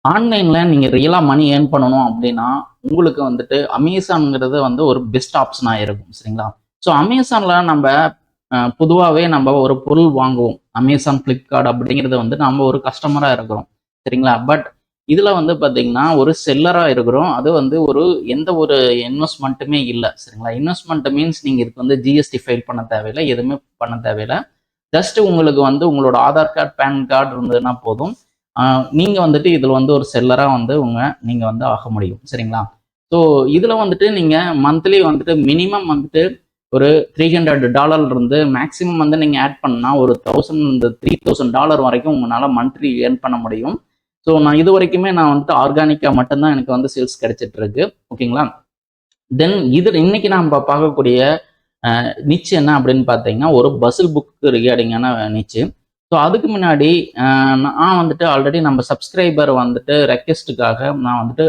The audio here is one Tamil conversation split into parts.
ஆன்லைன்ல நீங்க ரியலா மணி ஏர்ன் பண்ணணும் அப்படின்னா, உங்களுக்கு வந்துட்டு அமேசான்ங்கிறது வந்து ஒரு பெஸ்ட் ஆப்ஷனா இருக்கும். சரிங்களா? ஸோ அமேசான்ல நம்ப பொதுவாவே நம்ப ஒரு பொருள் வாங்குவோம். அமேசான், Flipkart அப்படிங்கிறது வந்து நம்ம ஒரு கஸ்டமரா இருக்கிறோம். சரிங்களா? பட் இதுல வந்து பார்த்தீங்கன்னா, ஒரு செல்லரா இருக்கிறோம். அது வந்து எந்த ஒரு இன்வெஸ்ட்மென்ட்டுமே இல்ல. சரிங்களா? இன்வெஸ்ட்மென்ட் மீன்ஸ் நீங்க இதுக்கு வந்து ஜிஎஸ்டி ஃபைல் பண்ண தேவையில்ல. எதுவுமே பண்ண தேவையில்ல. ஜஸ்ட் உங்களுக்கு வந்து உங்களோட ஆதார் கார்டு, பேன் கார்டு இருந்ததுன்னா போதும். நீங்க வந்துட்டு இதுல வந்து ஒரு செல்லரா வந்து நீங்க வந்து ஆக முடியும். சரிங்களா? ஸோ இதுல வந்துட்டு நீங்க மந்த்லி வந்துட்டு மினிமம் வந்துட்டு ஒரு $300 இருந்து மேக்ஸிமம் வந்து நீங்க ஆட் பண்ணா ஒரு 1000 இந்த $3000 வரைக்கும் உங்களால மந்த்லி ஏர்ன் பண்ண முடியும். ஸோ நான் இதுவரைக்குமே நான் வந்துட்டு ஆர்கானிக்கா மட்டும் தான் எனக்கு வந்து சேல்ஸ் கிடைச்சிட்டு இருக்கு. ஓகேங்களா? தென் இது இன்னைக்கு நாம பார்க்கக்கூடிய நிச்சு என்ன அப்படின்னு பார்த்தீங்கன்னா, ஒரு பசில் புக் ரிகார்டிங்கான நிச்சு. ஸோ அதுக்கு முன்னாடி நான் வந்துட்டு ஆல்ரெடி நம்ம சப்ஸ்கிரைபர் வந்துட்டு ரெக்வெஸ்ட்டுக்காக நான் வந்துட்டு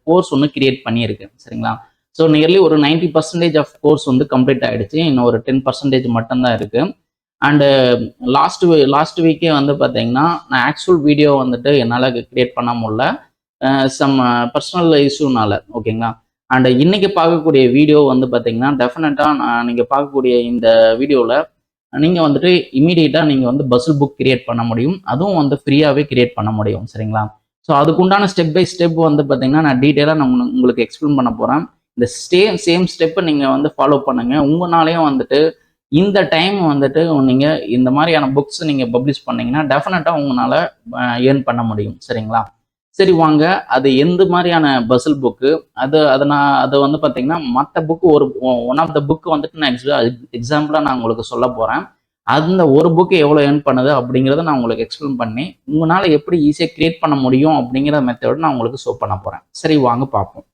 கோர்ஸ் ஒன்று கிரியேட் பண்ணியிருக்கேன். சரிங்களா? ஸோ நியர்லி ஒரு 90% ஆஃப் கோர்ஸ் வந்து கம்ப்ளீட் ஆயிடுச்சு. இன்னும் ஒரு 10% மட்டும் தான் இருக்கு. அண்டு லாஸ்ட் வீக்கே வந்து பார்த்தீங்கன்னா, நான் ஆக்சுவல் வீடியோ வந்துட்டு என்னால் கிரியேட் பண்ண முடியல. சம் பர்சனல் இஷ்யூனால. ஓகேங்களா? அண்ட் இன்னைக்கு பார்க்கக்கூடிய வீடியோ வந்து பார்த்தீங்கன்னா, டெஃபினட்டா நீங்க பார்க்கக்கூடிய இந்த வீடியோல நீங்க வந்துட்டு இம்மீடியட்டா நீங்க வந்து பசில் புக் கிரியேட் பண்ண முடியும். அதுவும் வந்து ஃப்ரீயாவே கிரியேட் பண்ண முடியும். சரிங்களா? ஸோ அதுக்குண்டான ஸ்டெப் பை ஸ்டெப் வந்து பார்த்தீங்கன்னா, நான் டீட்டெயிலா நான் உங்களுக்கு எக்ஸ்பிளைன் பண்ண போறேன். இந்த சேம் ஸ்டெப்ப நீங்க வந்து ஃபாலோ பண்ணுங்க. உங்கனாலயும் வந்துட்டு இந்த டைம் வந்துட்டு நீங்க இந்த மாதிரியான புக்ஸ் நீங்க பப்ளிஷ் பண்ணீங்கன்னா, டெஃபினட்டா உங்கனால ஏர்ன் பண்ண முடியும். சரிங்களா? சரி வாங்க. அது எந்த மாரியான பசில் புக்கு? அத வந்து பார்த்தீங்கன்னா, மத்த book one of the book வந்துட்டு நான் எக்ஸாம்பிளா நான் உங்களுக்கு சொல்லப் போறேன். அந்த ஒரு புக் எவ்வளோ எர்ன் பண்ணுது அப்படிங்கிறத நான் உங்களுக்கு எக்ஸ்பிளைன் பண்ணி, உங்கனால எப்படி ஈஸியா கிரியேட் பண்ண முடியும் அப்படிங்கிற மெத்தட் நான் உங்களுக்கு ஷோ பண்ண போறேன். சரி வாங்க பார்ப்போம்.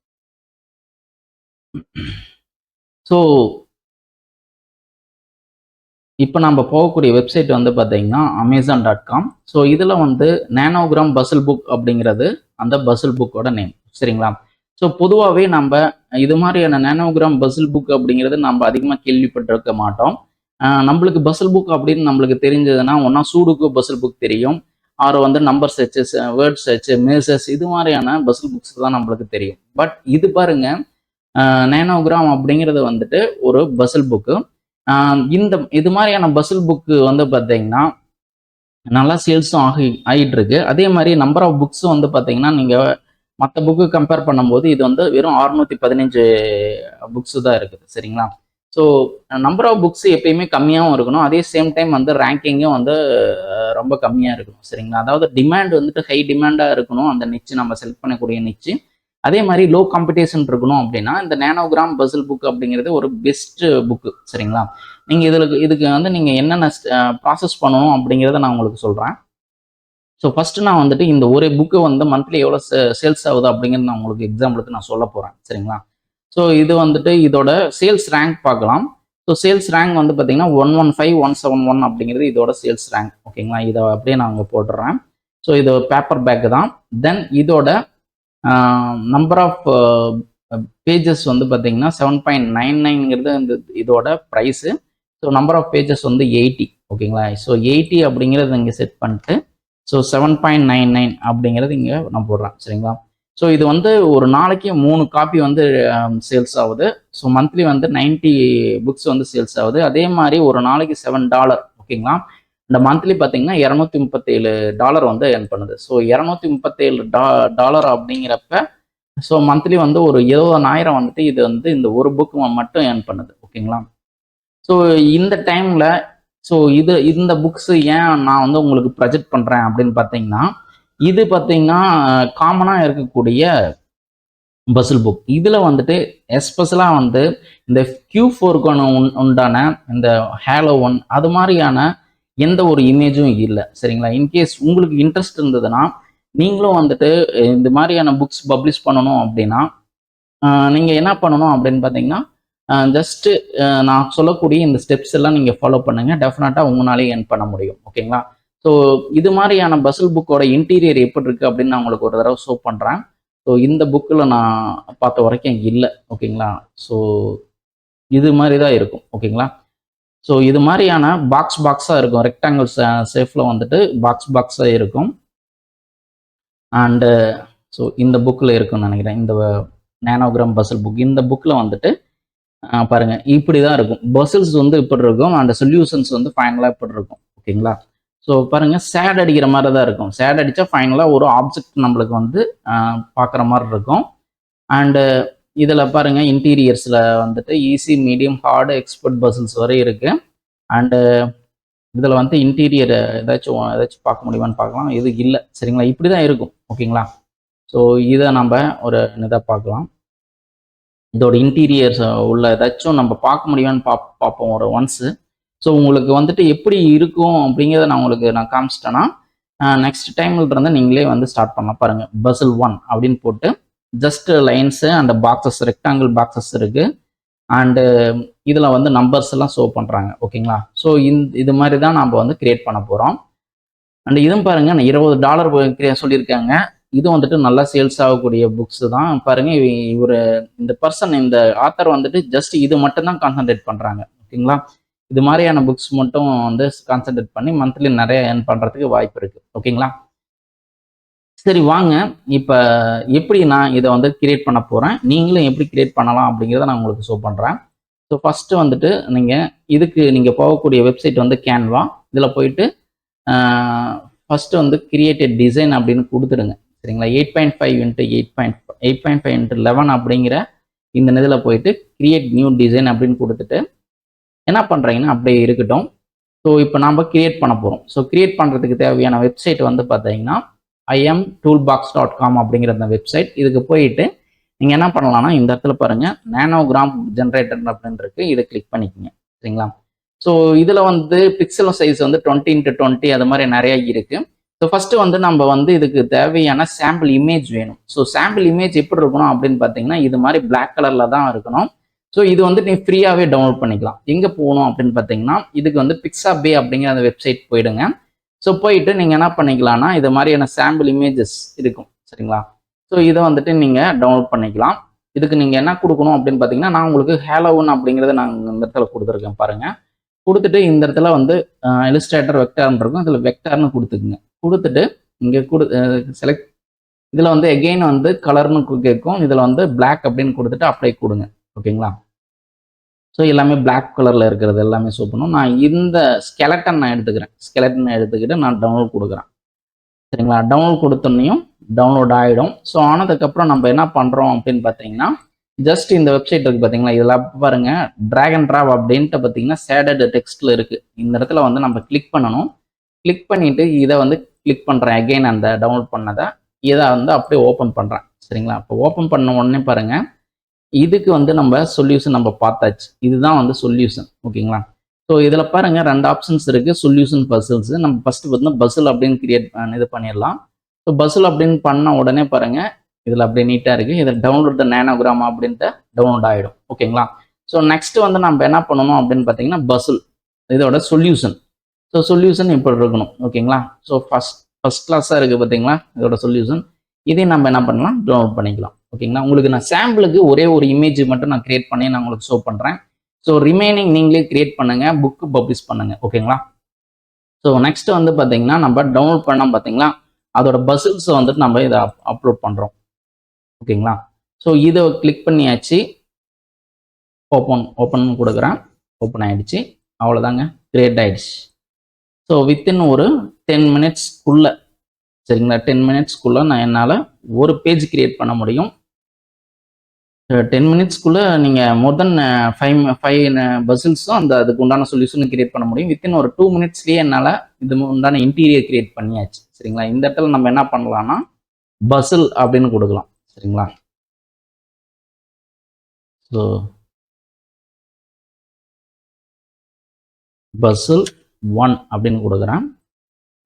ஸோ இப்ப நம்ப போகக்கூடிய வெப்சைட் வந்து பார்த்தீங்கன்னா, Amazon.com. ஸோ இதுல வந்து நானோகிராம் பசில் புக் அப்படிங்கிறது அந்த பசில் புக்கோட நேம். சரிங்களா? ஸோ பொதுவாவே நம்ப இது மாரியான நானோகிராம் பசில் புக் அப்படிங்கிறது நம்ப அதிகமா கேள்விப்பட்டிருக்க மாட்டோம். நம்பளுக்கு பசில் புக் அப்படின்னு நம்மளுக்கு தெரிஞ்சதுன்னா, ஒண்ணா சூடோக்கு பசில் புக் தெரியும். ஆர் வந்து நம்பர் சர்ச்சஸ், வேர்ட் சர்ச், மேசஸ் இது மாரியான பசில் புக்ஸ் தான் நம்மளுக்கு தெரியும். பட் இது பாருங்க, நேனோகிராம் அப்படிங்கிறது வந்துட்டு ஒரு பசில் புக்கு. இது மாதிரியான பசில் புக்கு வந்து பார்த்தீங்கன்னா, நல்லா சேல்ஸும் ஆகிட்டு இருக்கு. அதே மாதிரி நம்பர் ஆஃப் புக்ஸும் வந்து பார்த்தீங்கன்னா, நீங்க மத்த புக்கு கம்பேர் பண்ணும்போது இது வந்து வெறும் 615 புக்ஸ் தான் இருக்குது. சரிங்களா? ஸோ நம்பர் ஆஃப் புக்ஸ் எப்பயுமே கம்மியாவும் இருக்கணும். அதே சேம் டைம் வந்து ரேங்கிங்கும் வந்து ரொம்ப கம்மியா இருக்கணும். சரிங்களா? அதாவது டிமாண்ட் வந்துட்டு ஹை டிமாண்டா இருக்கணும். அந்த நிச்சு நம்ம செலக்ட் பண்ணக்கூடிய நிச்சு. அதே மாதிரி லோ காம்படிஷன் இருக்கணும் அப்படின்னா, இந்த நானோகிராம் பசில் புக் அப்படிங்கிறது ஒரு பெஸ்ட் புக்கு. சரிங்களா? நீங்க இதுக்கு வந்து நீங்க என்னென்ன ப்ராசஸ் பண்ணணும் அப்படிங்கிறத நான் உங்களுக்கு சொல்றேன். ஸோ ஃபர்ஸ்ட் நான் வந்துட்டு இந்த ஒரு புக்கு வந்து மந்த்லி எவ்வளோ சேல்ஸ் ஆகுது அப்படிங்கிறது நான் உங்களுக்கு எக்ஸாம்பிளுக்கு நான் சொல்லப் போறேன். சரிங்களா? ஸோ இது வந்துட்டு இதோட சேல்ஸ் ரேங்க் பார்க்கலாம். ஸோ சேல்ஸ் ரேங்க் வந்து பார்த்தீங்கன்னா 115171 அப்படிங்கிறது இதோட சேல்ஸ் ரேங்க். ஓகேங்களா? இதை அப்படியே நான் அங்கே போட்டுறேன். ஸோ இது பேப்பர் பேக் தான். தென் இதோட நம்பர் ஆஃப் பேஜஸ் வந்து பார்த்தீங்கன்னா 7.99ங்கிறது இதோட price. So number of pages வந்து 80. ஓகேங்களா? ஸோ 80 அப்படிங்கிறத இங்கே செட் பண்ணிட்டு, ஸோ 7.99 அப்படிங்கிறது இங்கே நான் போடுறேன். சரிங்களா? ஸோ இது வந்து ஒரு நாளைக்கு 3 காப்பி வந்து சேல்ஸ் ஆகுது. ஸோ மந்த்லி வந்து 90 புக்ஸ் வந்து சேல்ஸ் ஆகுது. அதே மாதிரி ஒரு நாளைக்கு $7. ஓகேங்களா? இந்த மந்த்லி பார்த்தீங்கன்னா $237 வந்து ஏர்ன் பண்ணுது. ஸோ $237 அப்படிங்கிறப்ப ஸோ மந்த்லி வந்து ஒரு 20,000 வந்துட்டு இது வந்து இந்த ஒரு புக் மட்டும் ஏர்ன் பண்ணுது. ஓகேங்களா? ஸோ இந்த டைம்ல இந்த புக்ஸ் ஏன் நான் வந்து உங்களுக்கு ப்ரொஜெக்ட் பண்றேன் அப்படின்னு பார்த்தீங்கன்னா, இது பார்த்தீங்கன்னா காமனா இருக்கக்கூடிய பசில் புக். இதுல வந்துட்டு எஸ்பெஷலா வந்து இந்த Q4க்கான உண்டான இந்த ஹேலோ ஒன் அது மாதிரியான எந்த ஒரு இமேஜும் இல்லை. சரிங்களா? இன்கேஸ் உங்களுக்கு இன்ட்ரெஸ்ட் இருந்ததுன்னா, நீங்களும் வந்துட்டு இந்த மாதிரியான புக்ஸ் பப்ளிஷ் பண்ணணும் அப்படின்னா, நீங்க என்ன பண்ணணும் அப்படின்னு பார்த்தீங்கன்னா, ஜஸ்ட் நான் சொல்லக்கூடிய இந்த ஸ்டெப்ஸ் எல்லாம் நீங்க ஃபாலோ பண்ணுங்க. டெஃபினட்டா உங்களாலே ஏர்ன் பண்ண முடியும். ஓகேங்களா? ஸோ இது மாதிரியான பசில் புக்கோட இன்டீரியர் எப்படி இருக்கு அப்படின்னு நான் உங்களுக்கு ஒரு தடவை ஷோ பண்றேன். ஸோ இந்த புக்கில் நான் பார்த்த வரைக்கும் இல்லை. ஓகேங்களா? ஸோ இது மாதிரி தான் இருக்கும். ஓகேங்களா? ஸோ இது மாதிரியான பாக்ஸாக இருக்கும். ரெக்டாங்கிள் ஷேப்ல வந்துட்டு பாக்ஸாக இருக்கும். அண்டு ஸோ இந்த புக்கில் இருக்குன்னு நினைக்கிறேன். இந்த நேனோகிராம் பசில் புக், இந்த புக்கில் வந்துட்டு பாருங்கள் இப்படி தான் இருக்கும். பசில்ஸ் வந்து இப்படி இருக்கும், அண்ட் சொல்யூஷன்ஸ் வந்து ஃபைனலாக இப்படி இருக்கும். ஓகேங்களா? ஸோ பாருங்கள், சேட் அடிக்கிற மாதிரி தான் இருக்கும். சேட் அடித்தா ஃபைனலாக ஒரு ஆப்ஜெக்ட் நம்மளுக்கு வந்து பார்க்குற மாதிரி இருக்கும். அண்டு இதில் பாருங்கள், இன்டீரியர்ஸில் வந்துட்டு easy, medium, hard, expert puzzles வரை இருக்குது. அண்டு இதில் வந்து இன்டீரியர் ஏதாச்சும் பார்க்க முடியுமான்னு பார்க்கலாம். இது இல்லை. சரிங்களா? இப்படி தான் இருக்கும். ஓகேங்களா? ஸோ இதை நம்ம ஒரு இதாக பார்க்கலாம். இதோட இன்டீரியர்ஸ் உள்ள ஏதாச்சும் நம்ம பார்க்க முடியுமான்னு பார்ப்போம் ஒரு ஒன்ஸு. ஸோ உங்களுக்கு வந்துட்டு எப்படி இருக்கும் அப்படிங்கிறத நான் காமிச்சிட்டேன்னா நெக்ஸ்ட் டைம்ல இருந்து நீங்களே வந்து ஸ்டார்ட் பண்ணலாம். பாருங்கள், பசில் 1 அப்படின்னு போட்டு just lines and boxes, rectangle boxes இருக்குது. அண்டு இதில் வந்து நம்பர்ஸ் எல்லாம் ஷோ பண்ணுறாங்க. ஓகேங்களா? ஸோ இது மாதிரி தான் நம்ம வந்து கிரியேட் பண்ண போகிறோம். அண்ட் இதுவும் பாருங்கள், $20 சொல்லியிருக்காங்க. இது வந்துட்டு நல்லா சேல்ஸ் ஆகக்கூடிய புக்ஸ் தான். பாருங்க, இந்த பர்சன், இந்த ஆத்தர் வந்துட்டு ஜஸ்ட் இது மட்டும் தான் கான்சென்ட்ரேட் பண்ணுறாங்க. ஓகேங்களா? இது மாதிரியான புக்ஸ் மட்டும் வந்து கான்சென்ட்ரேட் பண்ணி மந்த்லி நிறைய ஏர்ன் பண்ணுறதுக்கு வாய்ப்பு இருக்குது. ஓகேங்களா? சரி, வாங்க இப்போ எப்படி நான் இதை வந்து கிரியேட் பண்ண போகிறேன், நீங்களும் எப்படி கிரியேட் பண்ணலாம் அப்படிங்கிறத நான் உங்களுக்கு ஷோ பண்ணுறேன். ஸோ ஃபஸ்ட்டு வந்துட்டு நீங்கள் போகக்கூடிய வெப்சைட் வந்து கேன்வா. இதில் போயிட்டு ஃபஸ்ட்டு வந்து கிரியேட்டட் டிசைன் அப்படின்னு கொடுத்துடுங்க. சரிங்களா? 8.5 × 8.5 × 11 அப்படிங்கிற இந்த இதில் போயிட்டு கிரியேட் நியூ டிசைன் அப்படின்னு கொடுத்துட்டு என்ன பண்ணுறீங்கன்னா அப்படியே இருக்கட்டும். ஸோ இப்போ நம்ம கிரியேட் பண்ண போகிறோம். ஸோ கிரியேட் பண்ணுறதுக்கு தேவையான வெப்சைட் வந்து பார்த்தீங்கன்னா imtoolbox.com அப்படிங்கிற அந்த வெப்சைட். இதுக்கு போயிட்டு நீங்கள் என்ன பண்ணலாம்னா இந்த இடத்துல பாருங்கள், நேனோகிராம் ஜென்ரேட்டர் அப்படின்னு இருக்கு. இதை கிளிக் பண்ணிக்கோங்க. சரிங்களா? ஸோ இதில் வந்து பிக்சல் சைஸ் வந்து 20 × 20 அது மாதிரி நிறைய இருக்குது. ஸோ ஃபஸ்ட்டு வந்து நம்ம வந்து இதுக்கு தேவையான சாம்பிள் இமேஜ் வேணும். ஸோ சாம்பிள் இமேஜ் எப்படி இருக்கணும் அப்படின்னு பார்த்தீங்கன்னா இது மாதிரி பிளாக் கலரில் தான் இருக்கணும். ஸோ இது வந்து நீங்கள் ஃப்ரீயாகவே டவுன்லோட் பண்ணிக்கலாம். எங்கே போகணும் அப்படின்னு பார்த்தீங்கன்னா இதுக்கு வந்து பிக்ஸாபே அப்படிங்கிற அந்த வெப்சைட் போயிடுங்க. ஸோ போயிட்டு நீங்கள் என்ன பண்ணிக்கலாம்னா இது மாதிரியான சாம்பிள் இமேஜஸ் இருக்கும். சரிங்களா? ஸோ இதை வந்துட்டு நீங்கள் டவுன்லோட் பண்ணிக்கலாம். இதுக்கு நீங்கள் என்ன கொடுக்கணும் அப்படின்னு பார்த்தீங்கன்னா நான் உங்களுக்கு ஹேலோவன் அப்படிங்கிறத நான் இந்த இடத்துல கொடுத்துருக்கேன் பாருங்கள். கொடுத்துட்டு இந்த இடத்துல வந்து இல்லஸ்ட்ரேட்டர் வெக்டார்னு இருக்கும். இதில் வெக்டார்னு கொடுத்துக்குங்க. கொடுத்துட்டு இங்கே செலக்ட், இதில் வந்து எகெயின் வந்து கலர்னு கேட்கும். இதில் வந்து பிளாக் அப்படின்னு கொடுத்துட்டு அப்ளை கொடுங்க. ஓகேங்களா? ஸோ எல்லாமே பிளாக் கலரில் இருக்கிறது எல்லாமே ஷோ பண்ணும். நான் இந்த ஸ்கெலட்டன் எடுத்துக்கிறேன். ஸ்கெலட்டன் எடுத்துக்கிட்டு நான் டவுன்லோட் கொடுக்குறேன். சரிங்களா? டவுன்லோட் கொடுத்தோன்னையும் டவுன்லோட் ஆகிடும். ஸோ ஆனதுக்கப்புறம் நம்ம என்ன பண்ணுறோம் அப்படின்னு பார்த்தீங்கன்னா ஜஸ்ட் இந்த வெப்சைட் இருக்குது பார்த்தீங்களா, இதில் பாருங்க ட்ராக் அண்ட் ட்ராப் அப்படின்ட்டு பார்த்தீங்கன்னா ஷேடட் டெக்ஸ்ட்டில் இருக்குது. இந்த இடத்துல வந்து நம்ம கிளிக் பண்ணணும். கிளிக் பண்ணிவிட்டு இதை வந்து கிளிக் பண்ணுறேன். அகெயின் அந்த டவுன்லோட் பண்ணதை இதை வந்து அப்படியே ஓப்பன் பண்ணுறேன். சரிங்களா? இப்போ ஓப்பன் பண்ண உடனே பாருங்கள், இதுக்கு வந்து நம்ம சொல்யூஷன் நம்ம பார்த்தாச்சு. இதுதான் வந்து சொல்யூஷன். ஓகேங்களா? ஸோ இதில் பாருங்கள் 2 ஆப்ஷன்ஸ் இருக்குது, சொல்யூஷன், பசில்ஸ். நம்ம ஃபஸ்ட்டு பார்த்தீங்கன்னா பசில் அப்படின்னு கிரியேட் இது பண்ணிடலாம். ஸோ பசில் அப்படின்னு பண்ண உடனே பாருங்கள் இதில் அப்படியே நீட்டாக இருக்குது. இதில் டவுன்லோட் த நேனோகிராம் அப்படின்ட்டு டவுன்லோட் ஆகிடும். ஓகேங்களா? ஸோ நெக்ஸ்ட் வந்து நம்ம என்ன பண்ணணும் அப்படின்னு பார்த்தீங்கன்னா பசில் இதோட சொல்யூஷன். ஸோ சொல்யூஷன் இப்படி இருக்கணும். ஓகேங்களா? ஸோ ஃபஸ்ட் கிளாஸாக இருக்குது பார்த்தீங்களா இதோட சொல்யூஷன். இதையும் நம்ம என்ன பண்ணலாம், டவுன்லோட் பண்ணிக்கலாம். ஓகேங்களா? உங்களுக்கு நான் சாம்பிளுக்கு ஒரே ஒரு இமேஜ் மட்டும் நான் கிரியேட் பண்ணி நான் உங்களுக்கு ஷோ பண்ணுறேன். ஸோ ரிமைனிங் நீங்களே கிரியேட் பண்ணுங்கள், புக்கு பப்ளிஷ் பண்ணுங்கள். ஓகேங்களா? ஸோ நெக்ஸ்ட் வந்து பார்த்தீங்கன்னா நம்ம டவுன்லோட் பண்ணோம் பார்த்தீங்களா, அதோட பசில்ஸை வந்துட்டு நம்ம இதை அப்லோட் பண்ணுறோம். ஓகேங்களா? ஸோ இதை கிளிக் பண்ணியாச்சு. ஓப்பன் கொடுக்குறேன். ஓப்பன் ஆகிடுச்சு. அவ்வளோதாங்க, கிரியேட் ஆகிடுச்சு. ஸோ வித்தின் ஒரு 10 மினிட்ஸ்க்குள்ளே, சரிங்களா, 10 மினிட்ஸ்க்குள்ளே நான் என்னால் ஒரு பேஜ் கிரியேட் பண்ண முடியும். 10 மினிட்ஸ்க்குள்ளே நீங்கள் மோர் தென் 5 பசில்ஸும் அதுக்கு உண்டான சொல்யூஷன் கிரியேட் பண்ண முடியும். வித்தின் ஒரு 2 மினிட்ஸ்லேயே என்னால் இது உண்டான இன்டீரியர் கிரியேட் பண்ணியாச்சு. சரிங்களா? இந்த இடத்துல நம்ம என்ன பண்ணலாம்னா பசில் அப்படின்னு கொடுக்கலாம். சரிங்களா? ஸோ பசில் 1 அப்படின்னு கொடுக்குறேன்.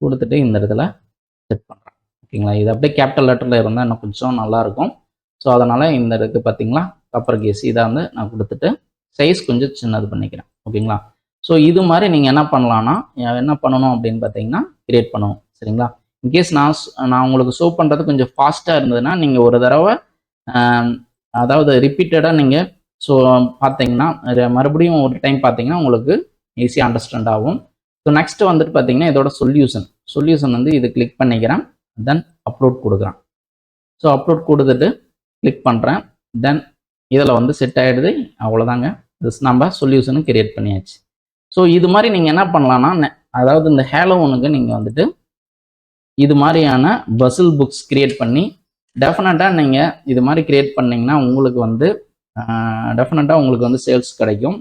கொடுத்துட்டு இந்த இடத்துல செட் பண்ணுறேன். ஓகேங்களா? இது அப்படியே கேபிட்டல் லெட்டரில் இருந்தால் இன்னும் கொஞ்சம் நல்லாயிருக்கும். ஸோ அதனால் இந்த இதுக்கு பார்த்தீங்களா அப்பர் கேஸ் இதை வந்து நான் கொடுத்துட்டு சைஸ் கொஞ்சம் சின்னது பண்ணிக்கிறேன். ஓகேங்களா? ஸோ இது மாதிரி நீங்கள் என்ன பண்ணலான்னா என்ன பண்ணணும் அப்படின்னு பார்த்தீங்கன்னா கிரியேட் பண்ணணும். சரிங்களா? இன்கேஸ் நான் உங்களுக்கு ஷோ பண்ணுறது கொஞ்சம் ஃபாஸ்ட்டாக இருந்ததுன்னா நீங்கள் ஒரு தடவை அதாவது ரிப்பீட்டடாக நீங்கள் ஸோ பார்த்தீங்கன்னா மறுபடியும் ஒரு டைம் பார்த்தீங்கன்னா உங்களுக்கு ஈஸியாக அண்டர்ஸ்டாண்ட் ஆகும். ஸோ நெக்ஸ்ட் வந்துட்டு பார்த்தீங்கன்னா இதோட சொல்யூஷன் வந்து இது கிளிக் பண்ணிக்கிறேன். தென் அப்லோட் கொடுக்குறேன். ஸோ அப்லோட் கொடுத்துட்டு கிளிக் பண்ணுறேன். தென் இதில் வந்து செட் ஆகிடுது. அவ்வளோதாங்க. நம்ம சொல்யூஷனு கிரியேட் பண்ணியாச்சு. ஸோ இது மாதிரி நீங்கள் என்ன பண்ணலான்னா, அதாவது இந்த ஹேலோவனுக்கு நீங்கள் வந்துட்டு இது மாதிரியான பசில் புக்ஸ் கிரியேட் பண்ணி டெஃபினட்டாக நீங்கள் இது மாதிரி கிரியேட் பண்ணிங்கன்னா உங்களுக்கு வந்து டெஃபினட்டாக உங்களுக்கு வந்து சேல்ஸ் கிடைக்கும்.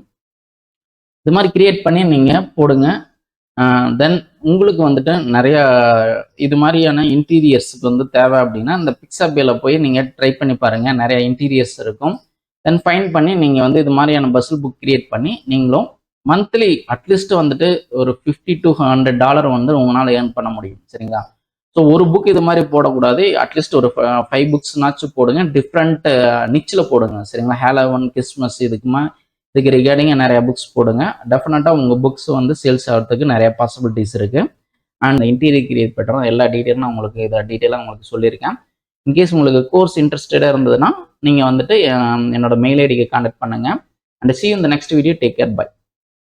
இது மாதிரி கிரியேட் பண்ணி நீங்கள் போடுங்க. தென் உங்களுக்கு வந்துட்டு நிறைய இது மாதிரியான இன்டீரியர்ஸுக்கு வந்து தேவை அப்படின்னா இந்த பிக்ஸாபேல போய் நீங்கள் ட்ரை பண்ணி பாருங்கள். நிறைய இன்டீரியர்ஸ் இருக்கும். தென் ஃபைன் பண்ணி நீங்கள் வந்து இது மாதிரியான பசில் புக் கிரியேட் பண்ணி நீங்களும் மந்த்லி அட்லீஸ்ட் வந்துட்டு ஒரு $50 to $100 வந்து உங்களால் ஏர்ன் பண்ண முடியும். சரிங்களா? ஸோ ஒரு புக் இது மாதிரி போடக்கூடாது. அட்லீஸ்ட் ஒரு 5 புக்ஸ்னாச்சும் போடுங்க. டிஃப்ரெண்ட் நிச்சில் போடுங்க. சரிங்களா? ஹேலோவன், கிறிஸ்மஸ் இதுக்கு ரிகார்டிங்காக நிறைய புக்ஸ் போடுங்க. டெஃபினட்டாக உங்கள் புக்ஸ் வந்து சேல்ஸ் ஆகிறதுக்கு நிறைய பாசிபிலிட்டிஸ் இருக்குது. அண்ட் இன்டீரியர் கிரியேட் பண்ணுறோம் எல்லா டீட்டெயிலும் நான் உங்களுக்கு இதை டீட்டெயிலாக உங்களுக்கு சொல்லியிருக்கேன். இன்கேஸ் உங்களுக்கு கோர்ஸ் இன்ட்ரெஸ்டடாக இருந்ததுன்னா நீங்கள் வந்துட்டு என்னோட மெயில் ஐடிக்கு கான்டாக்ட் பண்ணுங்கள். And see you in the next video. Take care. Bye.